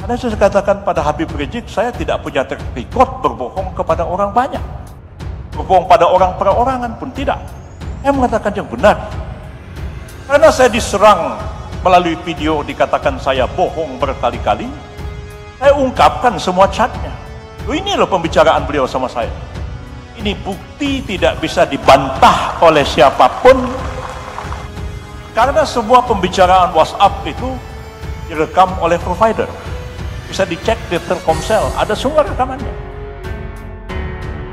Karena saya katakan pada Habib Rizik, saya tidak punya track record berbohong kepada orang banyak. Berbohong pada orang perorangan pun tidak. Saya mengatakan yang benar. Karena saya diserang melalui video, dikatakan saya bohong berkali-kali, saya ungkapkan semua chatnya. Ini loh pembicaraan beliau sama saya. Ini bukti tidak bisa dibantah oleh siapapun. Karena semua pembicaraan WhatsApp itu direkam oleh provider. Bisa dicek di Telkomsel, ada semua rekamannya.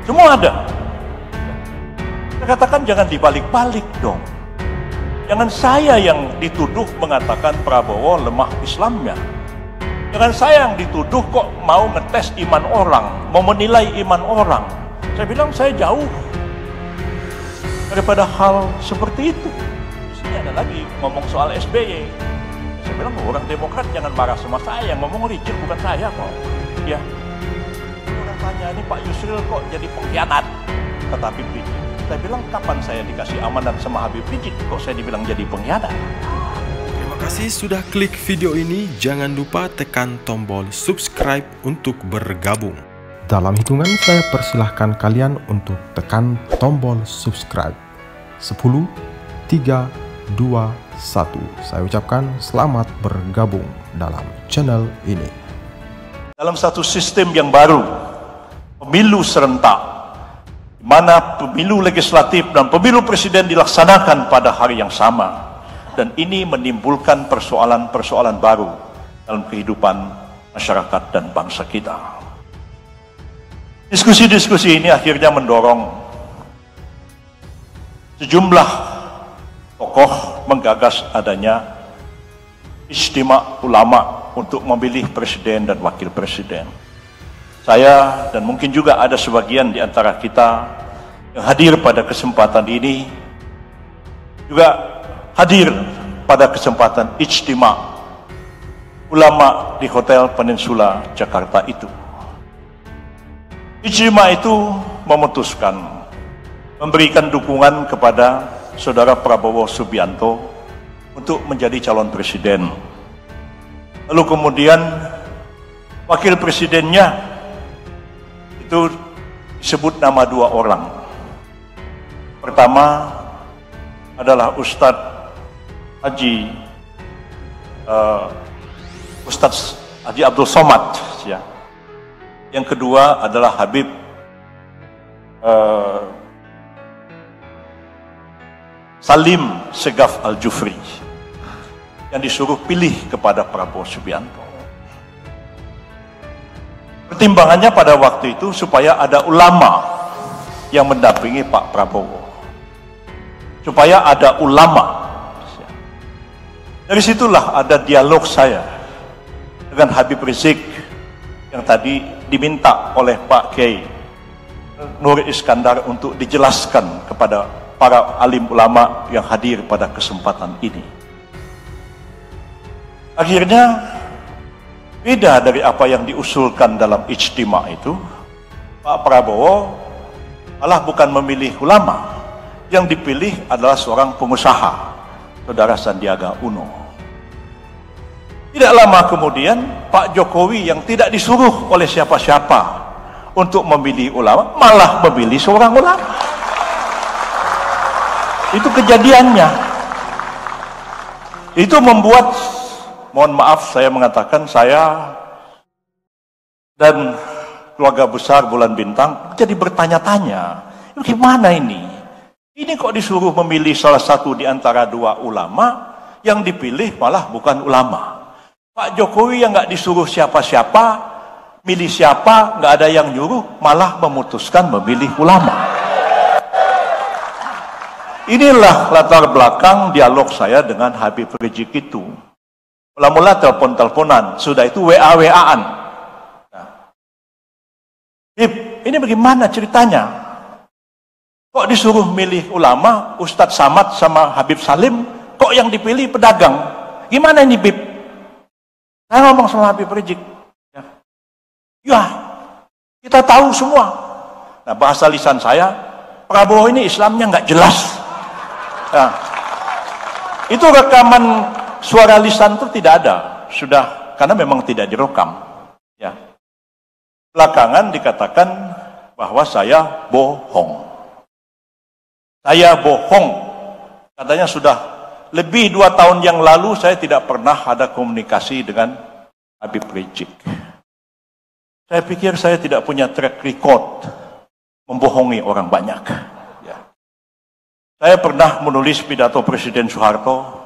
Semua ada. Saya katakan jangan dibalik-balik dong. Jangan saya yang dituduh mengatakan Prabowo lemah Islamnya. Jangan saya yang dituduh kok mau ngetes iman orang, mau menilai iman orang. Saya bilang saya jauh daripada hal seperti itu. Di sini ada lagi ngomong soal SBY. Saya bilang orang Demokrat jangan marah sama saya, yang ngomong Rizik bukan saya kok. Ya, orang tanya ini Pak Yusril kok jadi pengkhianat, kata Habib Rizik. Saya bilang kapan saya dikasih amanat sama Habib Rizik kok saya dibilang jadi pengkhianat. Terima kasih sudah klik video ini. Jangan lupa tekan tombol subscribe untuk bergabung. Dalam hitungan saya persilahkan kalian untuk tekan tombol subscribe. 10, 3, 2, 1. Saya ucapkan selamat bergabung dalam channel ini. Dalam satu sistem yang baru, pemilu serentak, di mana pemilu legislatif dan pemilu presiden dilaksanakan pada hari yang sama, dan ini menimbulkan persoalan-persoalan baru dalam kehidupan masyarakat dan bangsa kita. Diskusi-diskusi ini akhirnya mendorong sejumlah tokoh menggagas adanya ijtima ulama untuk memilih presiden dan wakil presiden. Saya dan mungkin juga ada sebagian di antara kita yang hadir pada kesempatan ini juga hadir pada kesempatan ijtima ulama di Hotel Peninsula Jakarta itu. Ijtima itu memutuskan memberikan dukungan kepada Saudara Prabowo Subianto untuk menjadi calon presiden. Lalu kemudian wakil presidennya itu disebut nama dua orang. Pertama adalah Ustadz Haji Abdul Somad, ya. Yang kedua adalah Habib Salim Segaf Al-Jufri, yang disuruh pilih kepada Prabowo Subianto. Pertimbangannya pada waktu itu supaya ada ulama yang mendampingi Pak Prabowo, supaya ada ulama. Dari situlah ada dialog saya dengan Habib Rizik yang tadi diminta oleh Pak Kiai Nur Iskandar untuk dijelaskan kepada para alim ulama yang hadir pada kesempatan ini. Akhirnya beda dari apa yang diusulkan dalam ijtima itu. Pak Prabowo malah bukan memilih ulama, yang dipilih adalah seorang pengusaha, Saudara Sandiaga Uno. Tidak lama kemudian Pak Jokowi yang tidak disuruh oleh siapa-siapa untuk memilih ulama malah memilih seorang ulama. Itu kejadiannya. Itu membuat, mohon maaf saya mengatakan, saya dan keluarga besar Bulan Bintang jadi bertanya-tanya, gimana ini? Ini kok disuruh memilih salah satu di antara dua ulama, yang dipilih malah bukan ulama. Pak Jokowi yang nggak disuruh siapa-siapa, milih siapa, nggak ada yang nyuruh, malah memutuskan memilih ulama. Inilah latar belakang dialog saya dengan Habib Rizik itu. Mula-mula telepon-teleponan, sudah itu WA-WA-an. Nah, Habib, ini bagaimana ceritanya? Kok disuruh milih ulama, Ustadz Samad sama Habib Salim, kok yang dipilih pedagang? Gimana ini, Bib? Saya ngomong sama Habib Rizik, ya, kita tahu semua. Nah, bahasa lisan saya, Prabowo ini Islamnya nggak jelas. Nah, itu rekaman suara lisan itu tidak ada, sudah karena memang tidak direkam. Ya. Belakangan dikatakan bahwa saya bohong. Saya bohong. Katanya sudah lebih 2 tahun yang lalu saya tidak pernah ada komunikasi dengan Habib Rizik. Saya pikir saya tidak punya track record membohongi orang banyak. Ya. Saya pernah menulis pidato Presiden Soeharto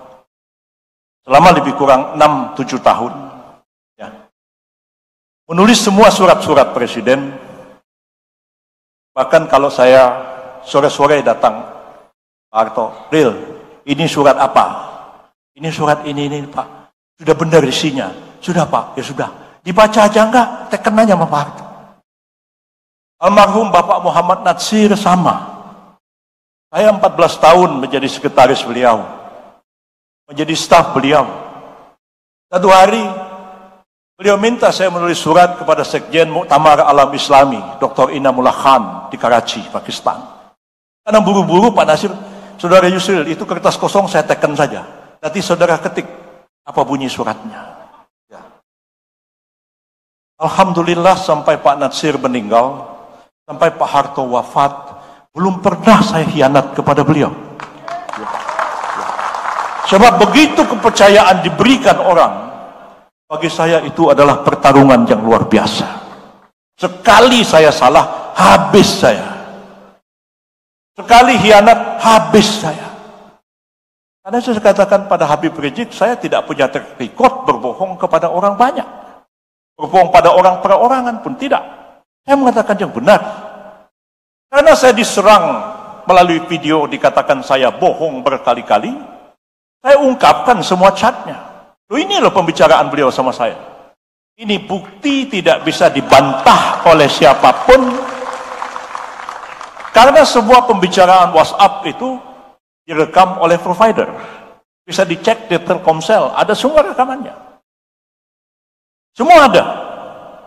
selama lebih kurang 6-7 tahun. Ya. Menulis semua surat-surat Presiden. Bahkan kalau saya sore-sore datang, Pak Harto, Ril, ini surat apa? Ini surat ini Pak. Sudah benar isinya. Sudah Pak, ya sudah. Dibaca aja enggak? Teken aja sama Pak Harto. Almarhum Bapak Muhammad Natsir sama. Saya 14 tahun menjadi sekretaris beliau. Menjadi staf beliau. Satu hari, beliau minta saya menulis surat kepada Sekjen Muktamar Alam Islami, Dr. Inamullah Khan di Karachi, Pakistan. Karena buru-buru Pak Nasir, Saudara Yusril, itu kertas kosong saya teken saja. Nanti saudara ketik apa bunyi suratnya. Ya. Alhamdulillah sampai Pak Natsir meninggal, sampai Pak Harto wafat, belum pernah saya khianat kepada beliau. Ya. Ya. Sebab begitu kepercayaan diberikan orang, bagi saya itu adalah pertarungan yang luar biasa. Sekali saya salah, habis saya. Sekali khianat, habis saya. Karena saya katakan pada Habib Rizik, saya tidak punya track record berbohong kepada orang banyak. Berbohong pada orang perorangan pun tidak. Saya mengatakan yang benar. Karena saya diserang melalui video dikatakan saya bohong berkali-kali, saya ungkapkan semua chatnya. Ini loh pembicaraan beliau sama saya. Ini bukti tidak bisa dibantah oleh siapapun. Karena semua pembicaraan WhatsApp itu direkam oleh provider. Bisa dicek di Telkomsel, ada semua rekamannya. Semua ada.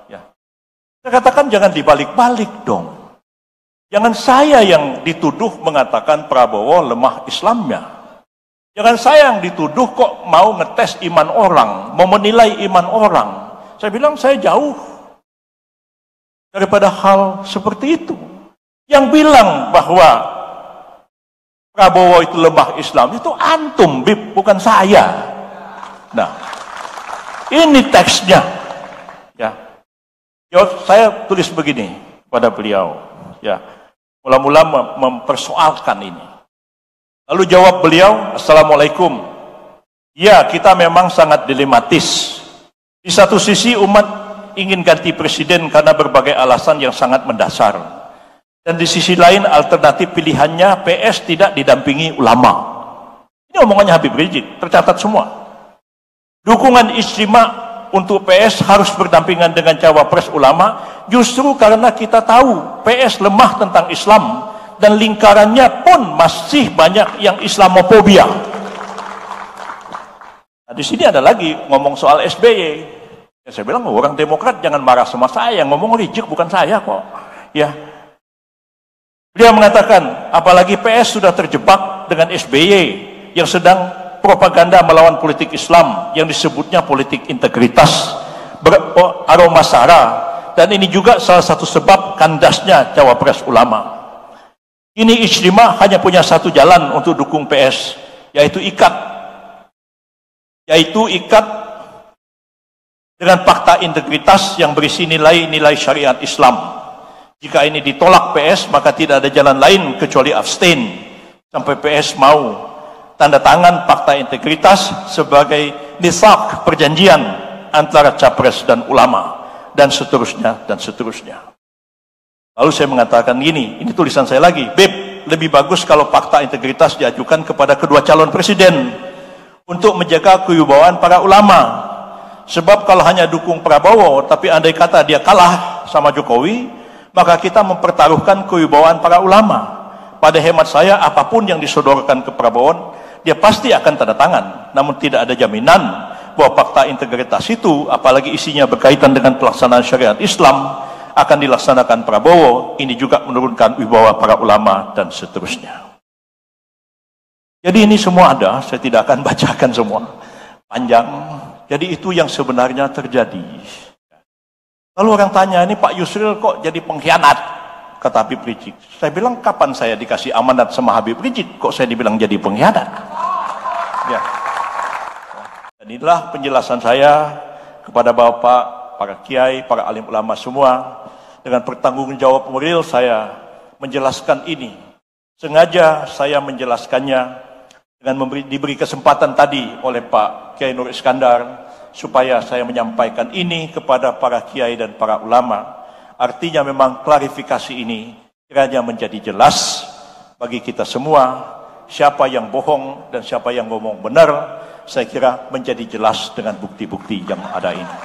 Ya. Saya katakan jangan dibalik-balik dong. Jangan saya yang dituduh mengatakan Prabowo lemah Islamnya. Jangan saya yang dituduh kok mau ngetes iman orang, mau menilai iman orang. Saya bilang saya jauh daripada hal seperti itu. Yang bilang bahwa Prabowo itu lemah Islam, itu antum, Bib, bukan saya. Nah, ini teksnya. Ya. Saya tulis begini pada beliau. Ya. Mula-mula mempersoalkan ini. Lalu jawab beliau, Assalamualaikum. Ya, kita memang sangat dilematis. Di satu sisi umat ingin ganti presiden karena berbagai alasan yang sangat mendasar. Dan di sisi lain alternatif pilihannya PS tidak didampingi ulama. Ini omongannya Habib Rizik, tercatat semua. Dukungan ijtima untuk PS harus berdampingan dengan cawapres ulama, justru karena kita tahu PS lemah tentang Islam dan lingkarannya pun masih banyak yang Islamofobia. Nah, di sini ada lagi ngomong soal SBY. Ya, saya bilang orang Demokrat jangan marah sama saya, ngomong Rizik bukan saya kok. Ya. Dia mengatakan, apalagi PS sudah terjebak dengan SBY yang sedang propaganda melawan politik Islam yang disebutnya politik integritas, beraroma sara, dan ini juga salah satu sebab kandasnya cawapres ulama. Ini ijtima hanya punya satu jalan untuk dukung PS, yaitu ikat dengan fakta integritas yang berisi nilai-nilai syariat Islam. Jika ini ditolak PS, maka tidak ada jalan lain kecuali abstain sampai PS mau tanda tangan fakta integritas sebagai nisak perjanjian antara capres dan ulama, dan seterusnya dan seterusnya. Lalu saya mengatakan gini, ini tulisan saya lagi, Beb, lebih bagus kalau fakta integritas diajukan kepada kedua calon presiden untuk menjaga kewibawaan para ulama. Sebab kalau hanya dukung Prabowo, tapi andai kata dia kalah sama Jokowi, maka kita mempertaruhkan kewibawaan para ulama. Pada hemat saya, apapun yang disodorkan ke Prabowo, dia pasti akan tanda tangan. Namun tidak ada jaminan bahwa fakta integritas itu, apalagi isinya berkaitan dengan pelaksanaan syariat Islam, akan dilaksanakan Prabowo. Ini juga menurunkan wibawa para ulama dan seterusnya. Jadi ini semua ada, saya tidak akan bacakan semua. Panjang. Jadi itu yang sebenarnya terjadi. Lalu orang tanya, ini Pak Yusril kok jadi pengkhianat? Kata Habib Rizik. Saya bilang, kapan saya dikasih amanat sama Habib Rizik, kok saya dibilang jadi pengkhianat? Ya. Dan inilah penjelasan saya kepada Bapak, para kiai, para alim ulama semua. Dengan pertanggungjawab moral saya menjelaskan ini. Sengaja saya menjelaskannya dengan diberi kesempatan tadi oleh Pak Kiai Nur Iskandar, supaya saya menyampaikan ini kepada para kiai dan para ulama. Artinya memang klarifikasi ini kiranya menjadi jelas bagi kita semua, siapa yang bohong dan siapa yang ngomong benar, saya kira menjadi jelas dengan bukti-bukti yang ada ini.